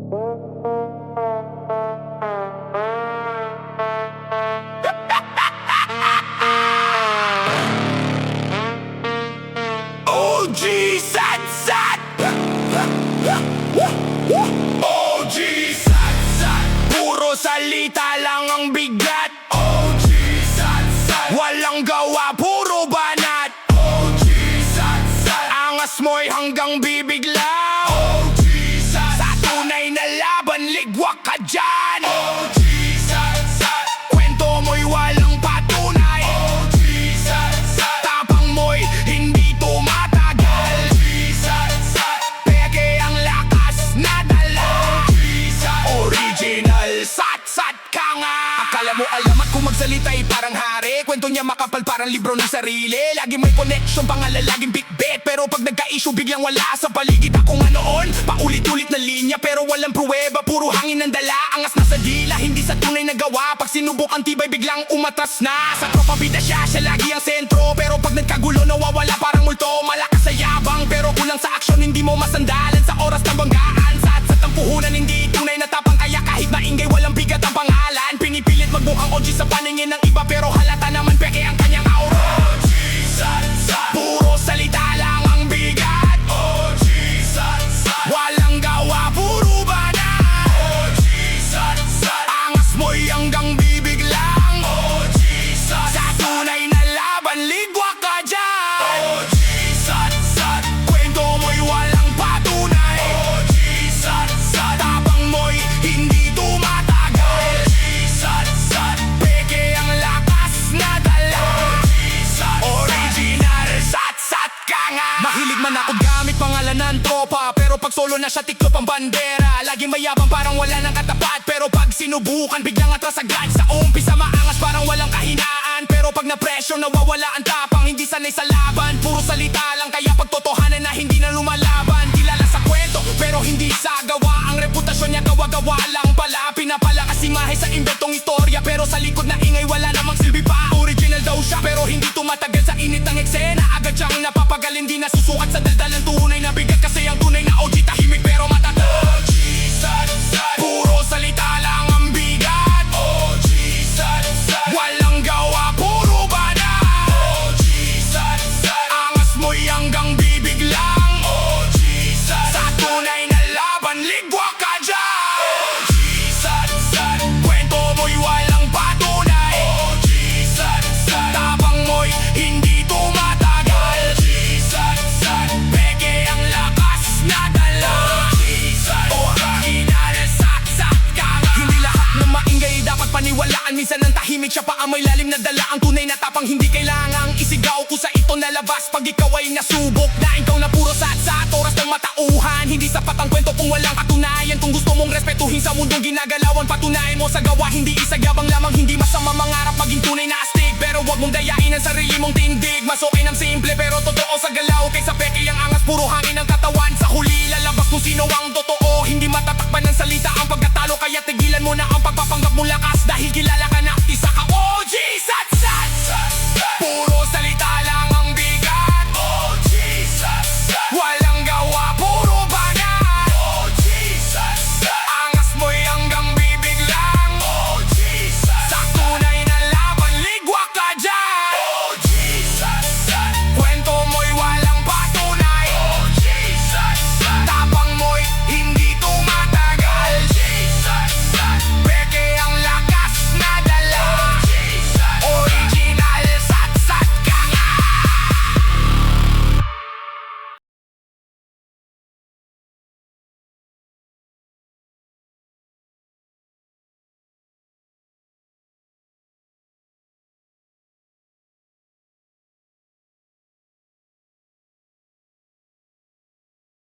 OG Sat Sat, OG Sat Sat, puro salita lang ang bigat. OG Sat Sat, walang gawa, puro banat. OG Sat Sat, angas mo'y hanggang bibig lang. OG Sat Sat, sa tunay na laban, ligwak ka dyan. OG Sat Sat, kwento mo'y walang patunay. OG Sat Sat, tapang mo'y hindi tumatagal. OG Sat Sat, peke ang lakas na dala. OG Sat, original Sat Sat ka nga. Akala mo alamat kung magsalita ay parang hari. Kwento niya makapal parang libro ng sarili. Lagi may connection, pangalan laging big bet. Pero pag nagka-issue biglang wala sa paligid. Ako nga noon, paulit-ulit na linya pero walang pruweba, puro hangin ang dala. Angas na sa dila, hindi sa tunay na gawa. Pag sinubok ang tibay biglang umatras na. Sa tropa bida siya lagi ang sentro. Pero pag nagkagulo nawawala parang multo. Malakas sa yabang pero kulang sa aksyon, hindi mo masandalan sa oras ng banggaan. Sat-sat ang puhunan, hindi tunay na tapang. Kaya kahit maingay walang bigat ang pangalan. Pinipilit magmukhang OG sa paningin ng iba pero halata naman peke ang kanyang aura. OG Sat Sat, puro salita lang ang bigat. OG Sat Sat, walang gawa, puro banat. OG Sat Sat, angas mo'y hanggang bibig lang. OG Sat Sat, sa tunay na laban, ligwak ka dyan. OG Sat Sat, kwento mo'y walang patunay. OG Sat Sat, tapang mo'y hindi tumatagal. OG Sat Sat, peke ang lakas na dala. OG Sat Sat, original Sat Sat ka nga. Mahilig man ako gamit pangalan ng tropa, pero pag solo na siya tiklop ang bandera. Laging mayabang parang wala nang katapat, pero pag sinubukan biglang atras agad. Sa umpisa maangas parang walang kahinaan, pero pag na-pressure nawawala ang tapang. Hindi sanay sa laban, puro salita lang. Kaya pag totohanan na hindi na lumalaban. Kilala sa kwento pero hindi sa gawa. Ang reputasyon niya gawa-gawa lang pala. Pinapalakas imahe sa inventong istorya, pero sa likod na ingay wala namang silbi pa. Original daw siya pero hindi tumatagal sa init ng eksena. Agad siyang napapagal, hindi nasusukat sa daldal ng tunay na bigat. Kasi ang tunay na OG tahimik pero matatag. OG Sat Sat, puro salita lang ang bigat. OG Sat Sat, walang gawa, puro banat. OG Sat Sat, angas mo'y hanggang bibig lang. OG Sat Sat, sa tunay na laban, ligwak ka dyan. OG Sat Sat, kwento mo'y walang patunay. OG Sat Sat, tapang mo'y hindi tumatagal. OG Sat Sat, peke ang lakas na dala. OG Sat Sat, original Sat Sat ka nga. Hindi lahat ng maingay dapat paniwalaan. Minsan ang tahimik siya pa ang may lalim na dala. Ang tunay na tapang hindi kailangang isigaw kung sa ito nalabas. Pag ikaw ay nasubok na ikaw na puro Sat Sat, oras ng matauhan. Hindi sapat ang kwento kung walang katunayan. Kung gusto mong respetuhin sa mundong ginagalawan, patunayan mo sa gawa, hindi isagyabang lamang. Hindi masama mangarap maging tunay na astig, pero wag mong dayain ang sarili mong tindig. Mas okay ng simple pero totoo sa galaw, kaysa peke ang angas, puro hangin ang katawan. Sa huli lalabas kung sino ang totoo, hindi matatakpan